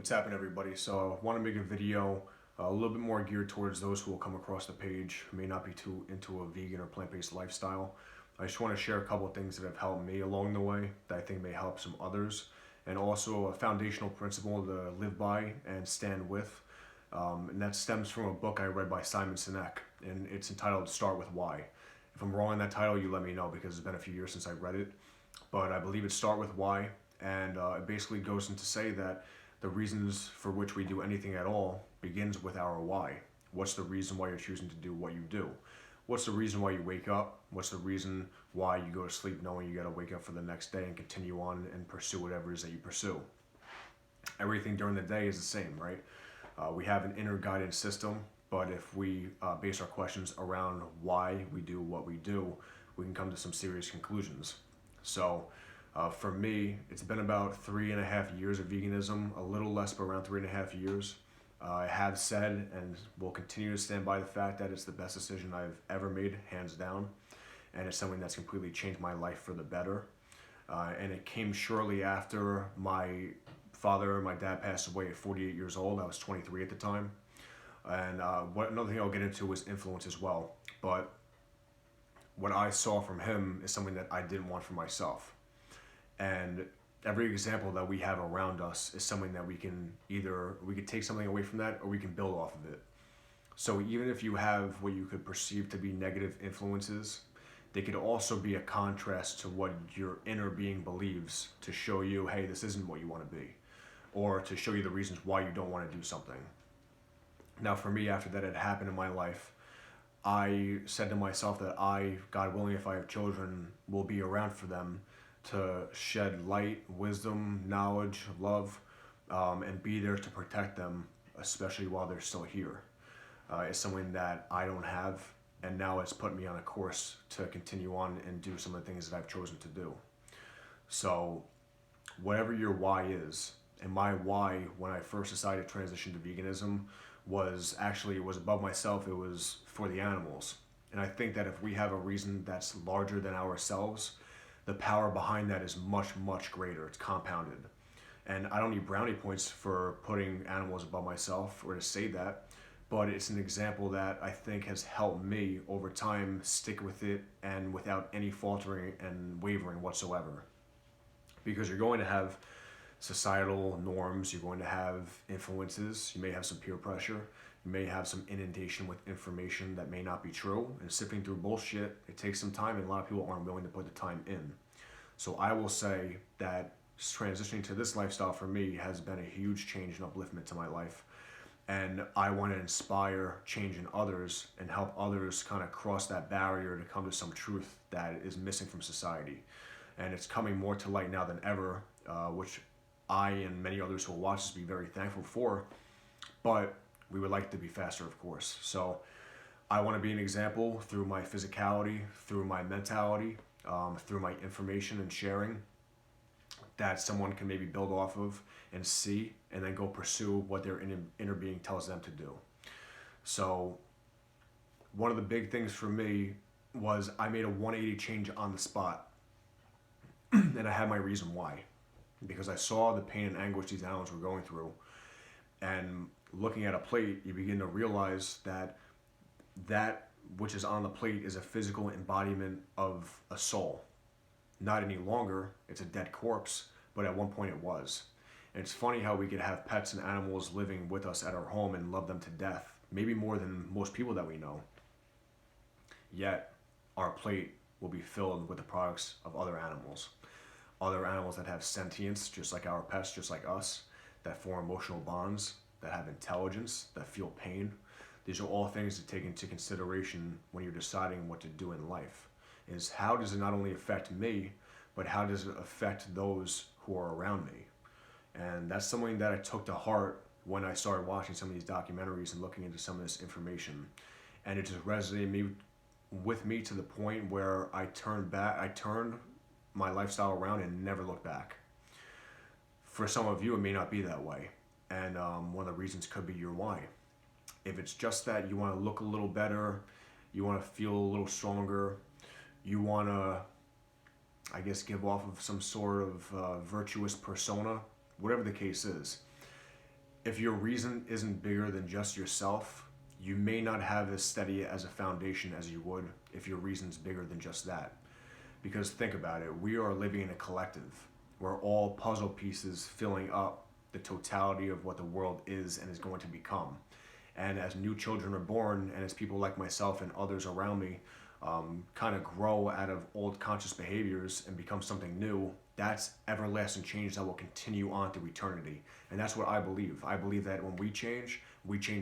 What's happening, everybody? So I want to make a video a little bit more geared towards those who will come across the page who may not be too into a vegan or plant-based lifestyle. I just want to share a couple of things that have helped me along the way that I think may help some others, and also a foundational principle to live by and stand with. And that stems from a book I read by Simon Sinek, and it's entitled Start With Why. If I'm wrong on that title, you let me know because it's been a few years since I read it. But I believe it's Start With Why, and it basically goes into say that the reasons for which we do anything at all begins with our why. What's the reason why you're choosing to do what you do? What's the reason why you wake up? What's the reason why you go to sleep knowing you got to wake up for the next day and continue on and pursue whatever it is that you pursue? Everything during the day is the same, right? We have an inner guidance system, but if we base our questions around why we do what we do, we can come to some serious conclusions. So for me, it's been about 3.5 years of veganism, a little less, but around 3.5 years. I have said and will continue to stand by the fact that it's the best decision I've ever made, hands down. And it's something that's completely changed my life for the better. And it came shortly after my father and my dad passed away at 48 years old. I was 23 at the time. And another thing I'll get into was influence as well. But what I saw from him is something that I didn't want for myself. And every example that we have around us is something that we can take something away from that, or we can build off of it. So even if you have what you could perceive to be negative influences, they could also be a contrast to what your inner being believes, to show you, hey, this isn't what you want to be, or to show you the reasons why you don't want to do something. Now for me, after that had happened in my life, I said to myself that I, God willing, if I have children, will be around for them to shed light, wisdom, knowledge, love, and be there to protect them, especially while they're still here. It's something that I don't have, and now it's put me on a course to continue on and do some of the things that I've chosen to do. So whatever your why is, and my why when I first decided to transition to veganism was above myself, it was for the animals. And I think that if we have a reason that's larger than ourselves, the power behind that is much, much greater. It's compounded. And I don't need brownie points for putting animals above myself or to say that, but it's an example that I think has helped me over time stick with it and without any faltering and wavering whatsoever. Because you're going to have societal norms, you're going to have influences, you may have some peer pressure, you may have some inundation with information that may not be true, and sifting through bullshit, it takes some time, and a lot of people aren't willing to put the time in. So I will say that transitioning to this lifestyle for me has been a huge change and upliftment to my life. And I want to inspire change in others and help others kind of cross that barrier to come to some truth that is missing from society. And it's coming more to light now than ever, which I and many others who will watch this be very thankful for. But we would like to be faster, of course. So I want to be an example through my physicality, through my mentality, through my information and sharing, that someone can maybe build off of and see, and then go pursue what their inner being tells them to do. So one of the big things for me was I made a 180 change on the spot. And I had my reason why. Because I saw the pain and anguish these animals were going through. And looking at a plate, you begin to realize that that which is on the plate is a physical embodiment of a soul. Not any longer, it's a dead corpse, but at one point it was. And it's funny how we could have pets and animals living with us at our home and love them to death, maybe more than most people that we know. Yet, our plate will be filled with the products of other animals that have sentience, just like our pets, just like us, that form emotional bonds, that have intelligence, that feel pain. These are all things to take into consideration when you're deciding what to do in life. Is how does it not only affect me, but how does it affect those who are around me? And that's something that I took to heart when I started watching some of these documentaries and looking into some of this information. And it just resonated with me to the point where I turned my lifestyle around and never looked back. For some of you, it may not be that way. And one of the reasons could be your why. If it's just that you want to look a little better, you want to feel a little stronger, you want to, I guess, give off of some sort of virtuous persona, whatever the case is, If your reason isn't bigger than just yourself, you may not have as steady as a foundation as you would if your reason's bigger than just that. Because think about it, we are living in a collective. We're all puzzle pieces filling up the totality of what the world is and is going to become. And as new children are born, and as people like myself and others around me kind of grow out of old conscious behaviors and become something new, that's everlasting change that will continue on through eternity. And that's what I believe. I believe that when we change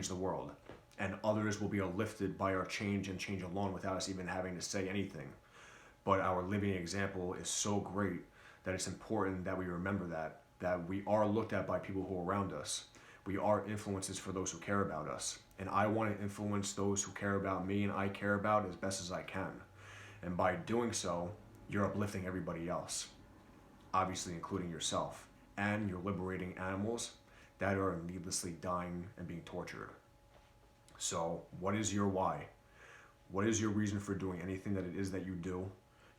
the world. And others will be lifted by our change and change alone without us even having to say anything. But our living example is so great that it's important that we remember that we are looked at by people who are around us. We are influences for those who care about us. And I want to influence those who care about me and I care about as best as I can. And by doing so, you're uplifting everybody else, obviously including yourself. And you're liberating animals that are needlessly dying and being tortured. So what is your why? What is your reason for doing anything that it is that you do?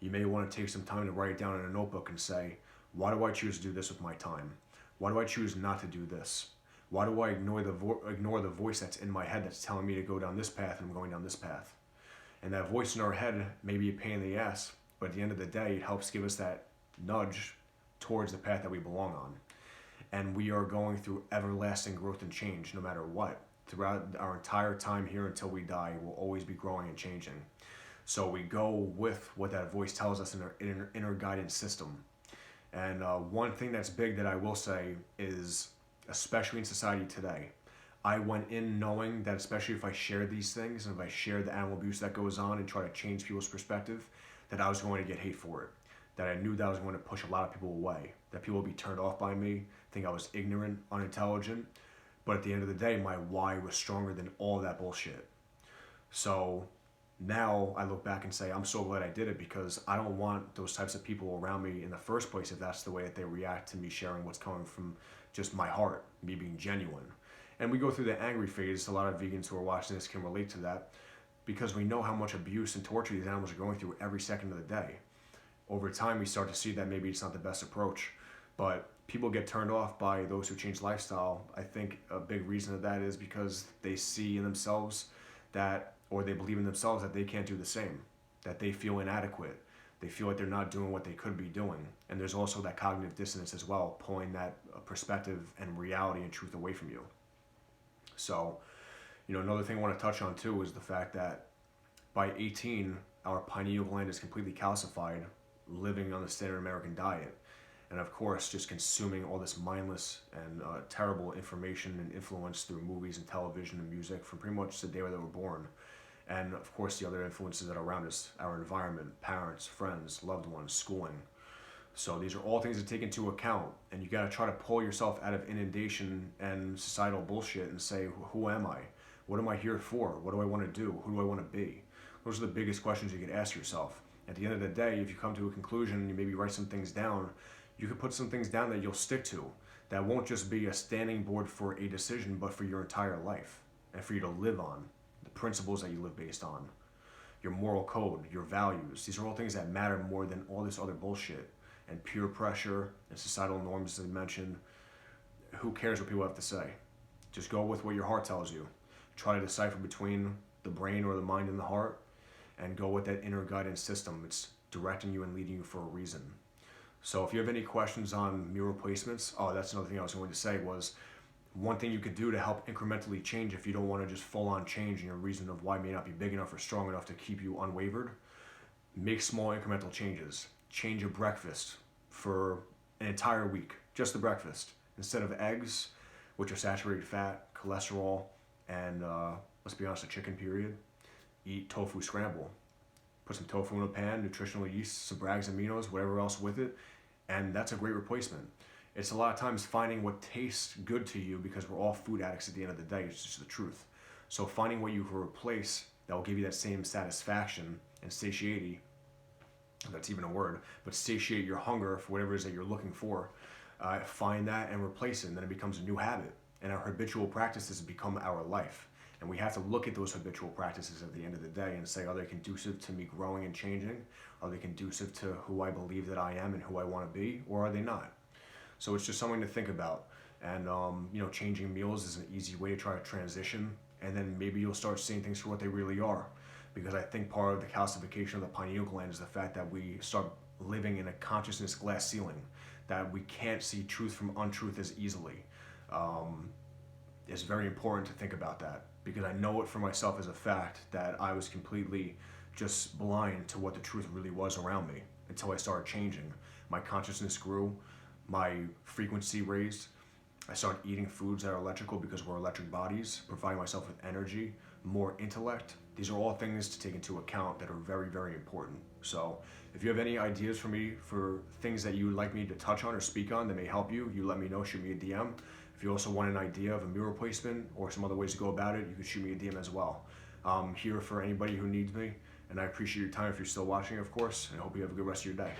You may want to take some time to write it down in a notebook and say, why do I choose to do this with my time? Why do I choose not to do this? Why do I ignore the voice that's in my head that's telling me to go down this path and I'm going down this path? And that voice in our head may be a pain in the ass, but at the end of the day, it helps give us that nudge towards the path that we belong on. And we are going through everlasting growth and change no matter what. Throughout our entire time here until we die, we'll always be growing and changing. So we go with what that voice tells us in our inner guidance system. And one thing that's big that I will say is, especially in society today, I went in knowing that especially if I shared these things and if I shared the animal abuse that goes on and try to change people's perspective, that I was going to get hate for it. That I knew that I was going to push a lot of people away. That people would be turned off by me, think I was ignorant, unintelligent. But at the end of the day, my why was stronger than all that bullshit. So now I look back and say, I'm so glad I did it because I don't want those types of people around me in the first place if that's the way that they react to me sharing what's coming from just my heart, me being genuine. And we go through the angry phase. A lot of vegans who are watching this can relate to that because we know how much abuse and torture these animals are going through every second of the day. Over time, we start to see that maybe it's not the best approach, but people get turned off by those who change lifestyle. I think a big reason of that is because they see in themselves that, or they believe in themselves that they can't do the same, that they feel inadequate. They feel like they're not doing what they could be doing. And there's also that cognitive dissonance as well, pulling that perspective and reality and truth away from you. So, another thing I want to touch on too is the fact that by 18, our pineal gland is completely calcified, living on the standard American diet. And of course, just consuming all this mindless and terrible information and influence through movies and television and music from pretty much the day that we're born. And of course, the other influences that are around us, our environment, parents, friends, loved ones, schooling. So these are all things to take into account. And you got to try to pull yourself out of inundation and societal bullshit and say, who am I? What am I here for? What do I want to do? Who do I want to be? Those are the biggest questions you could ask yourself. At the end of the day, if you come to a conclusion and you maybe write some things down, you could put some things down that you'll stick to. That won't just be a standing board for a decision, but for your entire life and for you to live on, the principles that you live based on, your moral code, your values. These are all things that matter more than all this other bullshit and peer pressure and societal norms, as I mentioned. Who cares what people have to say? Just go with what your heart tells you. Try to decipher between the brain or the mind and the heart and go with that inner guidance system. It's directing you and leading you for a reason. So if you have any questions on meal replacements, that's another thing I was going to say was one thing you could do to help incrementally change if you don't want to just full on change and your reason of why may not be big enough or strong enough to keep you unwavered. Make small incremental changes. Change your breakfast for an entire week, just the breakfast. Instead of eggs, which are saturated fat, cholesterol, and let's be honest, a chicken period, eat tofu scramble. Put some tofu in a pan, nutritional yeast, some Bragg's aminos, whatever else with it, and that's a great replacement. It's a lot of times finding what tastes good to you because we're all food addicts at the end of the day. It's just the truth. So finding what you can replace that will give you that same satisfaction and satiety, if that's even a word, but satiate your hunger for whatever it is that you're looking for. Find that and replace it, and then it becomes a new habit. And our habitual practices become our life. And we have to look at those habitual practices at the end of the day and say, are they conducive to me growing and changing? Are they conducive to who I believe that I am and who I want to be? Or are they not? So it's just something to think about. And changing meals is an easy way to try to transition, and then maybe you'll start seeing things for what they really are. Because I think part of the calcification of the pineal gland is the fact that we start living in a consciousness glass ceiling, that we can't see truth from untruth as easily. It's very important to think about that, because I know it for myself as a fact that I was completely just blind to what the truth really was around me until I started changing. My consciousness grew, my frequency raised. I started eating foods that are electrical because we're electric bodies, providing myself with energy, more intellect. These are all things to take into account that are very, very important. So if you have any ideas for me for things that you would like me to touch on or speak on that may help you, you let me know, shoot me a DM. If you also want an idea of a meal replacement or some other ways to go about it, you can shoot me a DM as well. I'm here for anybody who needs me, and I appreciate your time if you're still watching, of course, and I hope you have a good rest of your day.